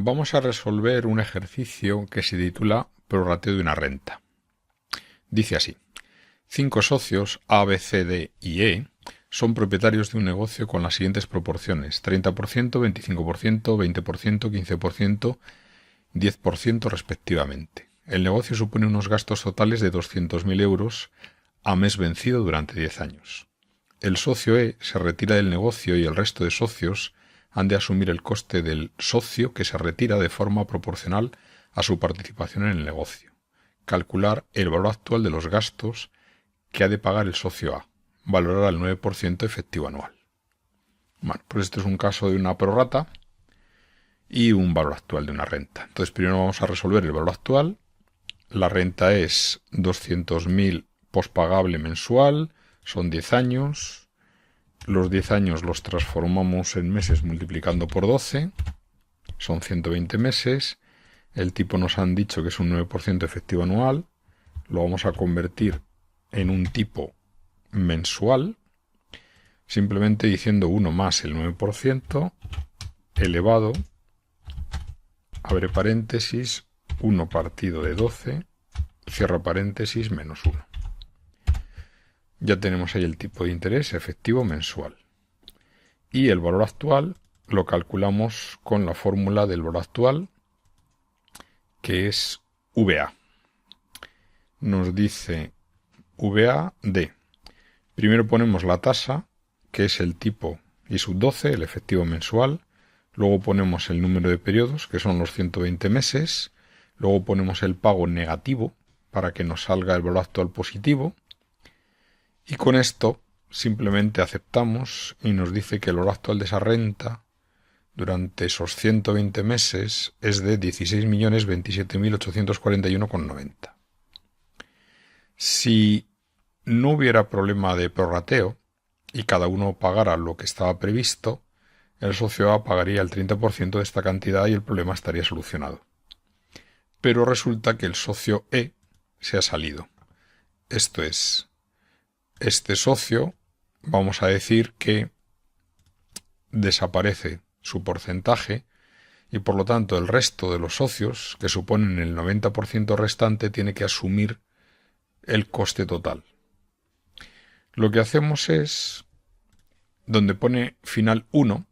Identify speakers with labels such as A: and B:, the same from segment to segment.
A: vamos a resolver un ejercicio que se titula Prorrateo de una renta. Dice así: 5 socios A, B, C, D y E son propietarios de un negocio con las siguientes proporciones: 30%, 25%, 20%, 15%, 10% respectivamente. El negocio supone unos gastos totales de 200.000 euros a mes vencido durante 10 años. El socio E se retira del negocio y el resto de socios han de asumir el coste del socio que se retira de forma proporcional a su participación en el negocio. Calcular el valor actual de los gastos que ha de pagar el socio A. Valorar al 9% efectivo anual. Bueno, pues este es un caso de una prorrata y un valor actual de una renta. Entonces primero vamos a resolver el valor actual. La renta es 200.000 pospagable mensual, son 10 años. Los 10 años los transformamos en meses multiplicando por 12, son 120 meses. El tipo nos han dicho que es un 9% efectivo anual. Lo vamos a convertir en un tipo mensual, simplemente diciendo 1 más el 9% elevado, abre paréntesis, 1 partido de 12, cierra paréntesis, menos 1. Ya tenemos ahí el tipo de interés efectivo mensual. Y el valor actual lo calculamos con la fórmula del valor actual, que es VA. Nos dice VA de, primero ponemos la tasa, que es el tipo I sub 12, el efectivo mensual. Luego ponemos el número de periodos, que son los 120 meses. Luego ponemos el pago negativo, para que nos salga el valor actual positivo. Y con esto simplemente aceptamos y nos dice que el valor actual de esa renta durante esos 120 meses es de 16.027.841,90. Si no hubiera problema de prorrateo y cada uno pagara lo que estaba previsto, el socio A pagaría el 30% de esta cantidad y el problema estaría solucionado. Pero resulta que el socio E se ha salido. Esto es, este socio, vamos a decir que desaparece su porcentaje y por lo tanto el resto de los socios, que suponen el 90% restante, tiene que asumir el coste total. Lo que hacemos es, donde pone final 1,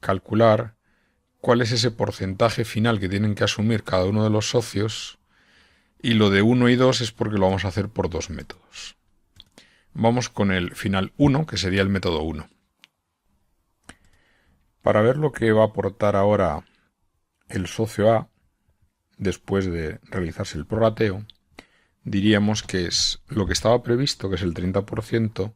A: calcular cuál es ese porcentaje final que tienen que asumir cada uno de los socios, y lo de 1 y 2 es porque lo vamos a hacer por 2 métodos. Vamos con el final 1, que sería el método 1. Para ver lo que va a aportar ahora el socio A, después de realizarse el prorrateo, diríamos que es lo que estaba previsto, que es el 30%,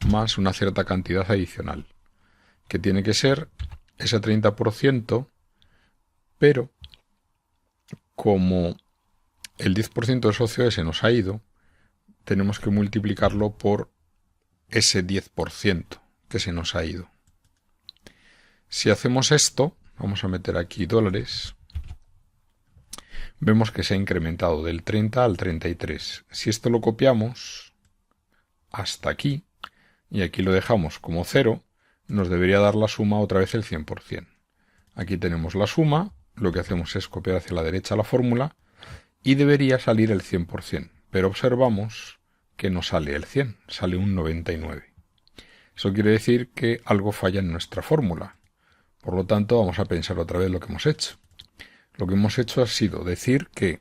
A: más una cierta cantidad adicional, que tiene que ser ese 30%, pero como el 10% del socio se nos ha ido, tenemos que multiplicarlo por ese 10% que se nos ha ido. Si hacemos esto, vamos a meter aquí dólares, vemos que se ha incrementado del 30 al 33. Si esto lo copiamos hasta aquí, y aquí lo dejamos como 0, nos debería dar la suma otra vez el 100%. Aquí tenemos la suma, lo que hacemos es copiar hacia la derecha la fórmula, y debería salir el 100%, pero observamos que no sale el 100, sale un 99. Eso quiere decir que algo falla en nuestra fórmula. Por lo tanto, vamos a pensar otra vez lo que hemos hecho. Lo que hemos hecho ha sido decir que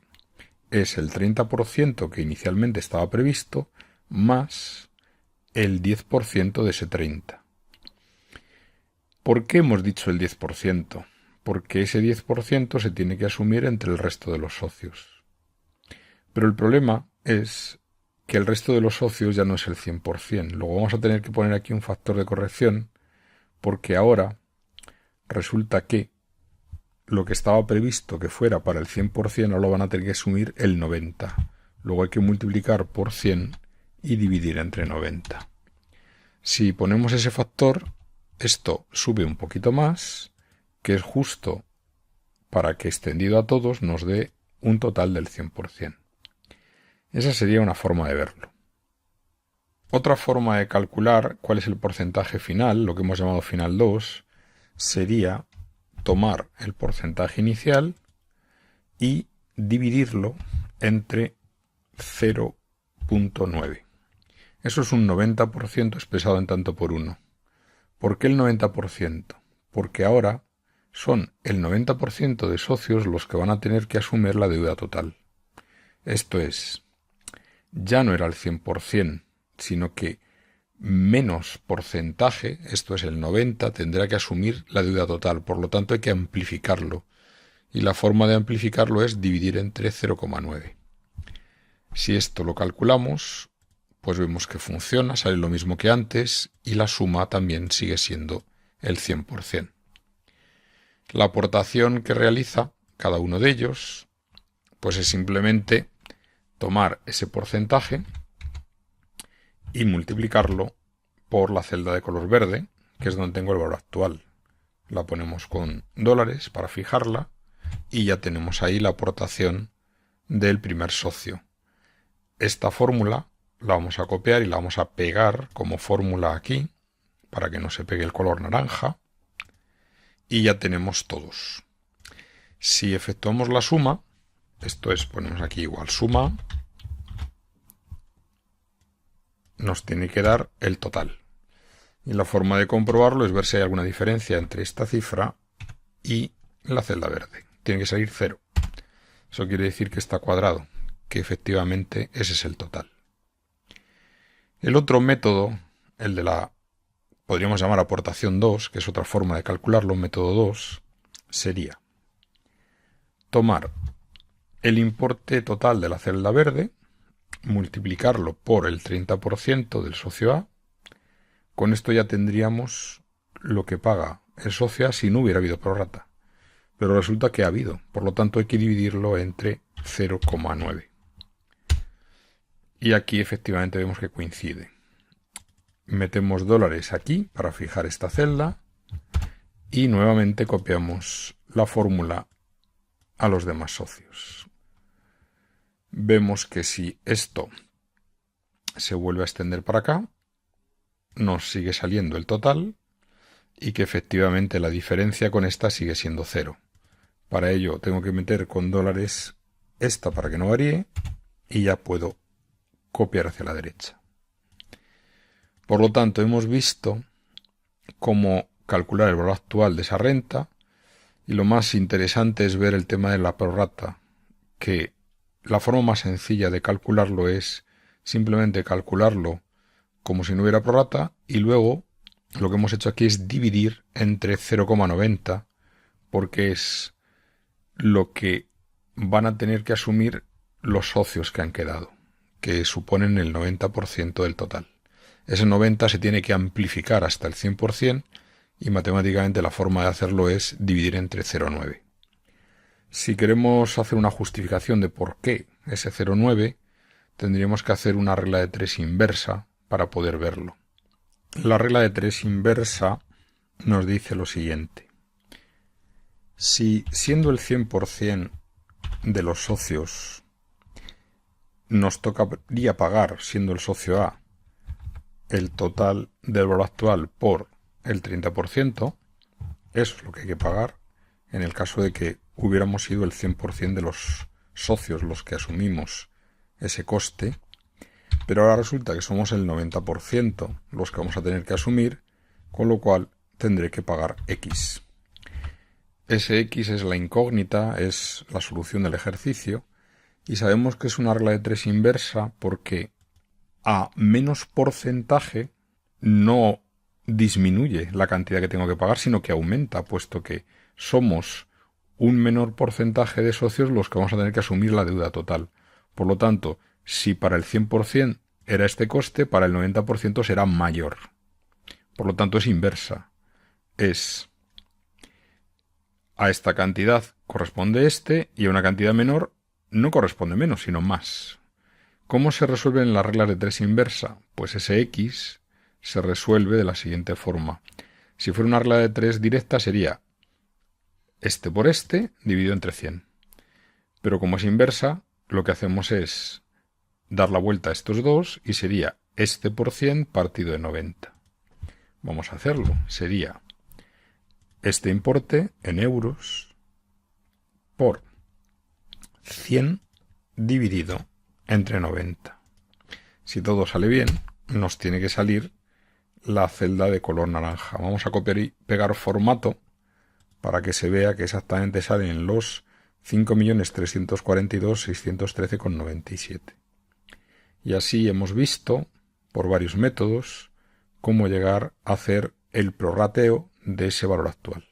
A: es el 30% que inicialmente estaba previsto más el 10% de ese 30. ¿Por qué hemos dicho el 10%? Porque ese 10% se tiene que asumir entre el resto de los socios. Pero el problema es que el resto de los socios ya no es el 100%. Luego vamos a tener que poner aquí un factor de corrección, porque ahora resulta que lo que estaba previsto que fuera para el 100% ahora lo van a tener que asumir el 90%. Luego hay que multiplicar por 100 y dividir entre 90. Si ponemos ese factor, esto sube un poquito más, que es justo para que extendido a todos nos dé un total del 100%. Esa sería una forma de verlo. Otra forma de calcular cuál es el porcentaje final, lo que hemos llamado final 2, sería tomar el porcentaje inicial y dividirlo entre 0,9. Eso es un 90% expresado en tanto por 1. ¿Por qué el 90%? Porque ahora son el 90% de socios los que van a tener que asumir la deuda total. Esto es, ya no era el 100%, sino que menos porcentaje, esto es el 90%, tendrá que asumir la deuda total. Por lo tanto, hay que amplificarlo. Y la forma de amplificarlo es dividir entre 0,9. Si esto lo calculamos, pues vemos que funciona, sale lo mismo que antes y la suma también sigue siendo el 100%. La aportación que realiza cada uno de ellos, pues es simplemente tomar ese porcentaje y multiplicarlo por la celda de color verde, que es donde tengo el valor actual. La ponemos con dólares para fijarla y ya tenemos ahí la aportación del primer socio. Esta fórmula la vamos a copiar y la vamos a pegar como fórmula aquí, para que no se pegue el color naranja, y ya tenemos todos. Si efectuamos la suma, esto es, ponemos aquí igual suma, nos tiene que dar el total. Y la forma de comprobarlo es ver si hay alguna diferencia entre esta cifra y la celda verde. Tiene que salir 0. Eso quiere decir que está cuadrado, que efectivamente ese es el total. El otro método, el de la, podríamos llamar aportación 2, que es otra forma de calcularlo, método 2, sería tomar el importe total de la celda verde, multiplicarlo por el 30% del socio A. Con esto ya tendríamos lo que paga el socio A si no hubiera habido prorrata. Pero resulta que ha habido, por lo tanto hay que dividirlo entre 0,9. Y aquí efectivamente vemos que coincide. Metemos dólares aquí para fijar esta celda y nuevamente copiamos la fórmula a los demás socios. Vemos que si esto se vuelve a extender para acá, nos sigue saliendo el total y que efectivamente la diferencia con esta sigue siendo 0. Para ello tengo que meter con dólares esta para que no varíe y ya puedo copiar hacia la derecha. Por lo tanto, hemos visto cómo calcular el valor actual de esa renta y lo más interesante es ver el tema de la prorrata, que la forma más sencilla de calcularlo es simplemente calcularlo como si no hubiera prorrata y luego lo que hemos hecho aquí es dividir entre 0,90 porque es lo que van a tener que asumir los socios que han quedado, que suponen el 90% del total. Ese 90 se tiene que amplificar hasta el 100% y matemáticamente la forma de hacerlo es dividir entre 0,9. Si queremos hacer una justificación de por qué ese 0,9, tendríamos que hacer una regla de 3 inversa para poder verlo. La regla de 3 inversa nos dice lo siguiente. Si siendo el 100% de los socios nos tocaría pagar, siendo el socio A, el total del valor actual por el 30%, eso es lo que hay que pagar en el caso de que hubiéramos sido el 100% de los socios los que asumimos ese coste, pero ahora resulta que somos el 90% los que vamos a tener que asumir, con lo cual tendré que pagar X. Ese X es la incógnita, es la solución del ejercicio, y sabemos que es una regla de 3 inversa porque a menos porcentaje no disminuye la cantidad que tengo que pagar, sino que aumenta, puesto que somos un menor porcentaje de socios los que vamos a tener que asumir la deuda total. Por lo tanto, si para el 100% era este coste, para el 90% será mayor. Por lo tanto, es inversa. Es a esta cantidad corresponde este y a una cantidad menor no corresponde menos, sino más. ¿Cómo se resuelven las reglas de 3 inversa? Pues ese X se resuelve de la siguiente forma. Si fuera una regla de 3 directa sería este por este dividido entre 100. Pero como es inversa, lo que hacemos es dar la vuelta a estos dos y sería este por 100 partido de 90. Vamos a hacerlo. Sería este importe en euros por 100 dividido entre 90. Si todo sale bien, nos tiene que salir la celda de color naranja. Vamos a copiar y pegar formato para que se vea que exactamente salen los 5.342.613,97. Y así hemos visto, por varios métodos, cómo llegar a hacer el prorrateo de ese valor actual.